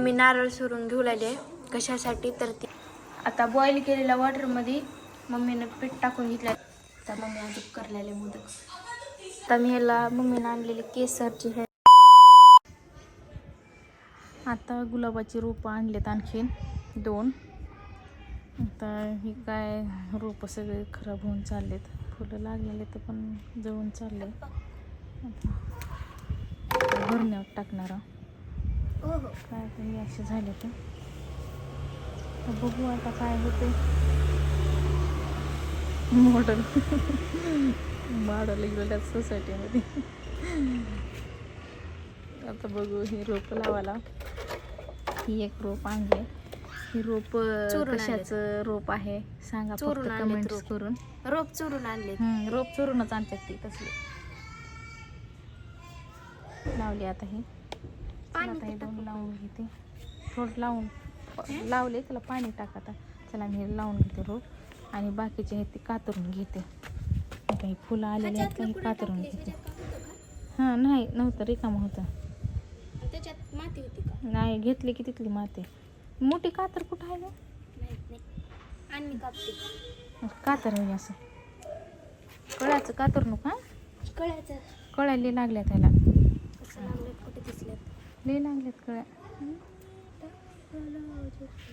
Mummy नारळ सोलून घेऊ लागले. कशासाठी तर ती आता बॉईल केलेल्या वॉटरमध्ये मम्मीनं पीठ टाकून घेतलं. तर मम्मी अजून करलेले मोदक. तर मी ह्याला मम्मीनं आणलेले केसरची हे. आता गुलाबाची रोपं आणलेत आणखीन 2. आता ही काय रोपं सगळे खराब होऊन चाललेत. फुलं लागलेले तर पण जळून चालले. आता भरण्यावर टाकणार काय तरी असे झाले तर बघू आता काय होते. मॉडेल गेल्या सोसायटीमध्ये. आता बघू ही रोपं लावायला. ही एक रोप आणले. ही रोप कशाचं रोप आहे सांगा फक्त कमेंट्स करून. रोप चोरून आणले. रोप चोरूनच आणतात ती तसली. लावली आता ही. आता हे 2 लावून घेते. थोडं लावून लावले त्याला पाणी टाक. आता चला मी हे लावून घेते रोप आणि बाकीचे आहेत ते कातरून घेते. काही फुलं आलेले आहेत काही कातरून घेते. हां नाही नव्हतं रिकामं होतं. त्याच्यात माती होती का? नाही घेतली की तिथली माती. मोठी कातर कुठं आहे नाही आणि कापते कातर होई असं कळ्याचं कातर नको. कळ्याचं कळ्या लई लागल्या त्याला. कसं लागलं कुठे दिसल्यात लई लागल्यात कळ्या.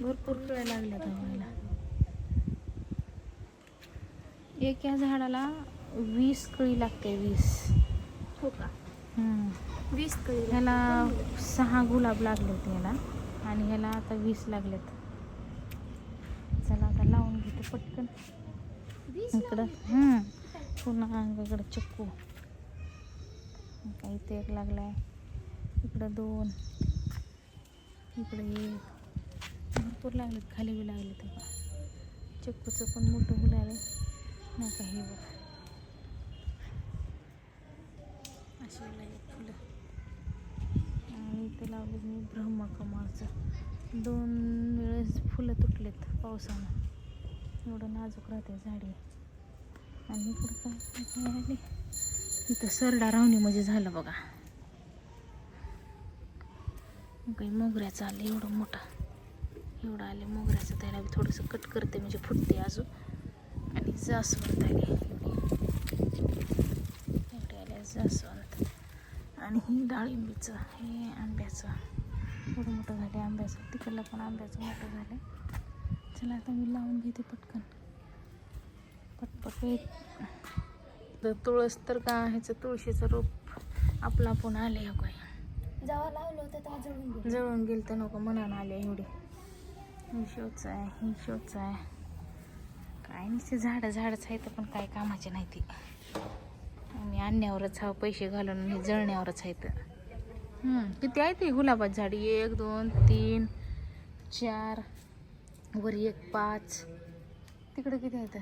भरपूर कळ्या लागल्यात आम्हाला. एका झाडाला 20 कळी लागते. 20 हो का? 20 कळी. ह्याला 6 गुलाब लागले होते ह्याला आणि ह्याला आता 20 लागलेत. चला आता लावून घेते पटकन इकडं. पुन्हा अंगाकडं चक्कू काही ते एक लागलाय. इकडं 2 इकडे 1 भरपूर लागलेत. खाली बी लागले ते चक्कूचं पण मोठं फुलाले नाही का. हे बघ अशी लागेल फुलं. आणि इथे लावले मी ब्रह्मकमळचं. 2 वेळेस फुलं तुटलेत पावसानं. एवढं नाजूक राहते झाडी. आणि इकडं काय आले इथं सरडा रावणी म्हणजे झालं बघा. काही मोगऱ्याचं आलं एवढं मोठा. एवढं आले मोगऱ्याचं. त्याला थोडंसं कट करते म्हणजे फुटते अजून. आणि जास्वंद आले एवढे आले जास्वंद. आणि ही डाळिंबीचं हे आंब्याचं एवढं मोठं झाले. आंब्याचं तिकडलं पण आंब्याचं मोठं झालं. चला आता मी लावून घेते पटकन पटपट. तर तुळस तर का ह्याचं तुळशीचं रोप आपलं आपण आले हो काय. जेव्हा लावलं होतं तेव्हा जळून गेलं तर नको मनानं आले एवढे. ही शोच आहे ही शोच आहे. काय नुसते झाडच आहे पण काय कामाचे नाही ती. आणि आणण्यावरच हा पैसे घालून हे जळण्यावरच आहेत. किती आहे ते गुलाबाची झाडी. 1 2 3 4 वर 1 5. तिकडे किती आहेत.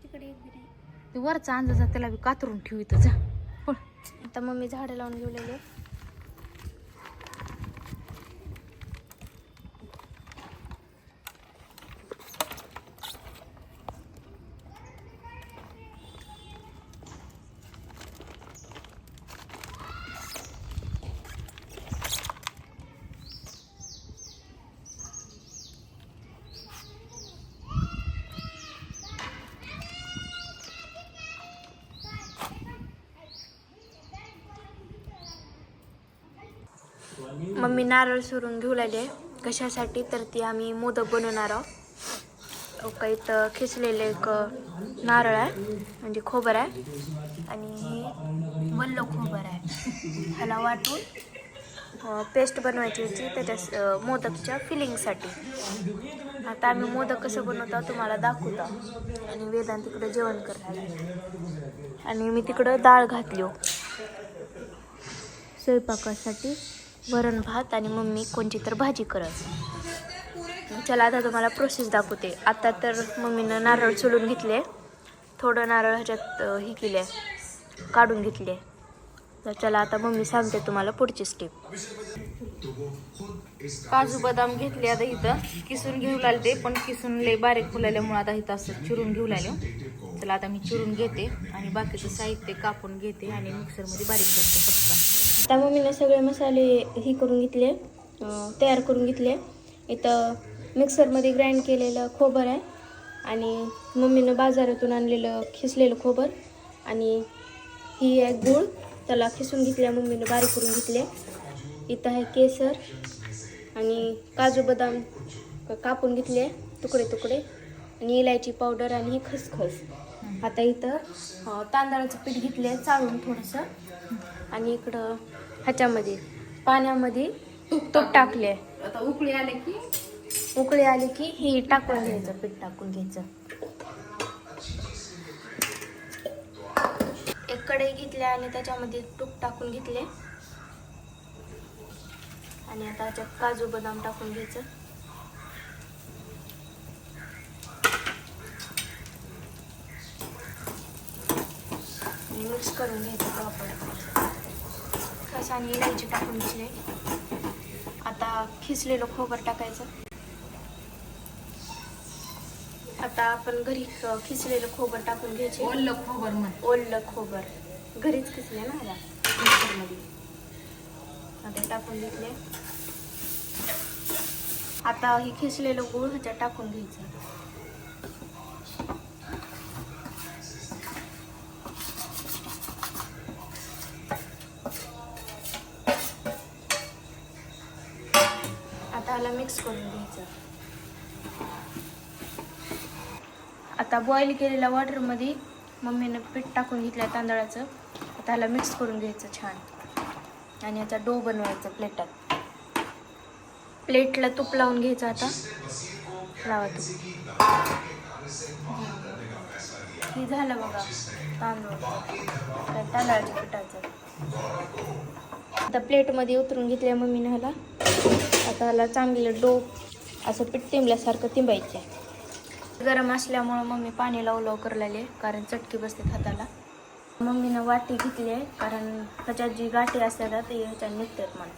तिकडे ते वरचा अंदाजा त्याला बी कातरून ठेवी तर जा. आता मम्मी झाडं लावून घेऊलेले. मम्मी नारळ सोलून घेऊ लागले. कशासाठी तर ती आम्ही मोदक बनवणार आहोत. काही तर खिचलेलं एक नारळ आहे म्हणजे खोबर आहे. आणि हे वल्ल खोबर आहे. ह्याला वाटून पेस्ट बनवायची होती त्याच्या मोदकच्या फिलिंगसाठी. आता आम्ही मोदक कसं बनवतो तुम्हाला दाखवतो. आणि वेदांत तिकडं जेवण करणार आणि मी तिकडं डाळ घातली हो स्वयंपाकासाठी. वरण भात आणि मम्मी कोणची तर भाजी करत. चला आता तुम्हाला प्रोसेस दाखवते. आता तर मम्मीनं नारळ सोलून घेतले. थोडं नारळ ह्याच्यात हे केले काढून घेतले. तर चला आता मम्मी सांगते तुम्हाला पुढची स्टेप. काजू बदाम घेतले. आता इथं किसून घेऊ लागले पण किसून लय बारीक फुलाल्यामुळे आता इथं असं चिरून घेऊ लागले. चला आता मी चिरून घेते आणि बाकीचं साहित्य कापून घेते आणि मिक्सरमध्ये बारीक करते पटकन. आता मम्मीने सगळे मसाले ही करून घेतले. तयार करून घेतले. इथं मिक्सरमध्ये ग्राइंड केलेलं खोबर आहे आणि मम्मीनं बाजारातून आणलेलं खिसलेलं खोबर आणि ही आहे गूळ, त्याला खिसून घेतल्या मम्मीनं, बारीक करून घेतले. इथं आहे केसर आणि काजू बदाम कापून घेतले तुकडे तुकडे आणि इलायची पावडर आणि ही खसखस. आता इथं तांदळाचं पीठ घेतले चाळून थोडंसं आणि इकडं ह्याच्यामध्ये पाण्यामध्ये तूप टाकले. आता उकळी आली की ही टाकून घ्यायचं, पीठ टाकून घ्यायचं. एक कढई घेतली आणि त्याच्यामध्ये तूप टाकून घेतले आणि आता त्याच्यात काजू बदाम टाकून घ्यायचं. आणि मिक्स करून घ्यायचं प्रॉपर. खस आणि इलायची टाकून घेतले. आता खिसलेलं खोबर टाकायचं. आता आपण घरी खिसलेलं खोबर टाकून घ्यायचे. ओलं खोबर घरीच खिसले ना मला मिक्सरमध्ये. आता टाकून घेतले. आता हे खिसलेलं गूळ ह्याच्यात टाकून घ्यायचं. आता ह्याला मिक्स करून घ्यायचं. आता बॉईल केलेल्या वॉटरमध्ये मम्मीनं पीठ टाकून घेतलं तांदळाचं. आता ह्याला मिक्स करून घ्यायचं छान आणि याचा डो बनवायचा प्लेटात. प्लेटला तूप लावून घ्यायचं. आता लावा तूप. हे झालं बघा तांदळाच्या पिठाचं. आता प्लेटमध्ये उतरून घेतल्या मम्मीनं ह्याला. आता ह्याला चांगलं डो असं पीठ तिंबल्यासारखं तिंबायचं. गरम असल्यामुळं मम्मी पाणी लावू करायला, कारण चटकी बसते हाताला. मम्मीनं वाटी घेतली आहे कारण ह्याच्यात जी गाठी असतात ते ह्याच्यात निघतात म्हणून.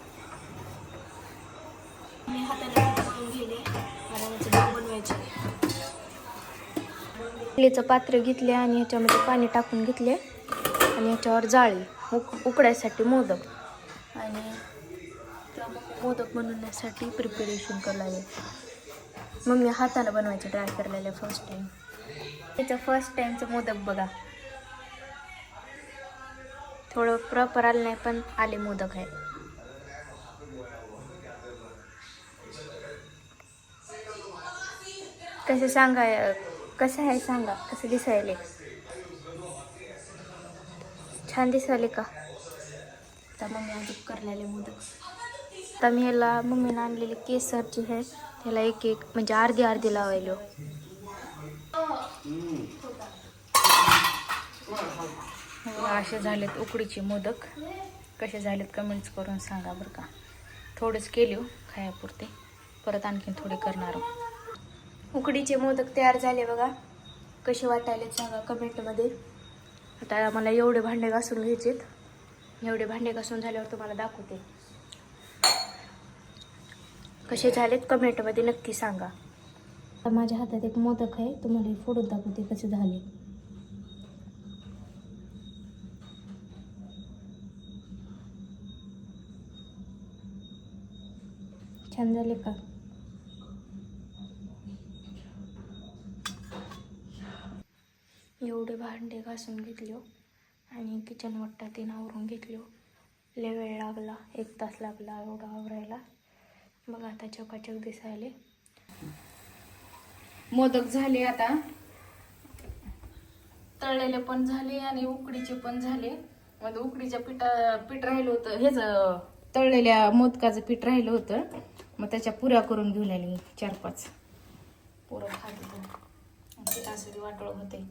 मी हाताला पीठ घेतले कारण याचं डो बनवायचे. इडलीचं पात्र घेतले आणि ह्याच्यामध्ये पाणी टाकून घेतले आणि ह्याच्यावर जाळी उकडायसाठी मोदक आणि मोदक बनवण्यासाठी प्रिपरेशन करायला. मम्मी हाताला बनवायचं ट्राय करायला फर्स्ट टाइम. त्याचं फर्स्ट टाइमचं मोदक बघा. थोडं प्रॉपर आलं नाही पण आले मोदक आहे. कसं सांगा, कसं आहे सांगा, कसं दिसायले? छान दिसायले का? आता मम्मी अजून करलेले मोदक. आता मी ह्याला मम्मीनं आणलेले केसर जे आहे त्याला एक एक म्हणजे अर्धी लावायलो. असे झालेत उकडीचे मोदक. कसे झालेत कमेंट्स करून सांगा बरं का. थोडेच केले खायापुरते, परत आणखीन थोडे करणार. उकडीचे मोदक तयार झाले बघा. कसे वाटायले सांगा कमेंटमध्ये. आता मला एवढे भांडे घासून घ्यायचेत. एवढे भांडे घासून झाल्यावर तुम्हाला दाखवते कसे झालेत. कमेंटमध्ये नक्की सांगा. आता माझ्या हातात एक मोदक आहे, तुम्हाला फोडून दाखवते कसे झाले. छान झाले का? एवढे भांडे घासून घेतले आणि किचन वाटा तीन आवरून घेतलो. लय वेळ लागला, 1 तास लागला एवढा आवरायला. बघा आता चकाचक दिसायले. मोदक झाले आता, तळलेले पण झाले आणि उकडीचे पण झाले. मग उकडीच्या पीठ राहिलं होतं, हेच तळलेल्या मोदकाचं पीठ राहिलं होतं. मग त्याच्या पुऱ्या करून घेऊन आले 4-5 पुरं खाली. पिठासाठी वाटोळ होते.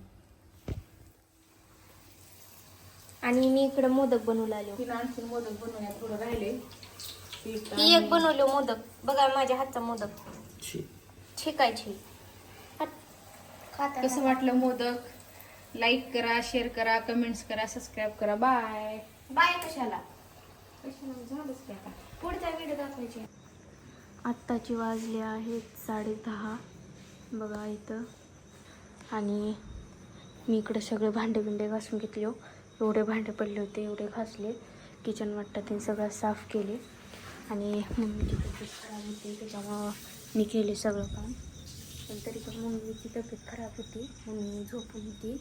आणि मी इकडे मोदक बनवू आलो. तिला आणखी मोदक बनवण्यात थोडं राहिले. ही एक बनवलो मोदक बघा, माझ्या हातचा मोदक. छिकायची. कसं वाटलं मोदक? लाईक करा, शेअर करा, कमेंट्स करा, सबस्क्राईब करा. Bye bye. कशाला झालंच की आता पुढचा व्हिडिओ दाखवायचे. आत्ताची वाजले आहेत 10:30 बघा इथं. आणि मी इकडे सगळे भांडे घासून घेतले. एवढे भांडे पडले होते एवढे घासले. किचन वाटतं ते सगळं साफ केले आणि मम्मीची तब्येत खराब होती त्याच्यामुळं मी केले सगळं काम. पण तरी पण मम्मीची तब्येत खराब होती, मम्मी झोपून होती.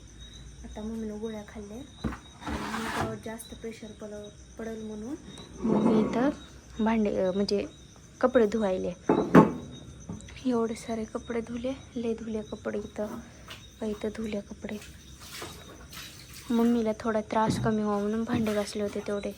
आता मम्मीनं गोळ्या खाल्ल्या आणि माझ्यावर जास्त प्रेशर पडेल म्हणून मम्मी इथं भांडे म्हणजे कपडे धुवायले. एवढे सारे कपडे धुले, लय धुले कपडे इथं धुले कपडे. मम्मीला थोडा त्रास कमी व्हावा म्हणून भांडे घासले होते तेवढे.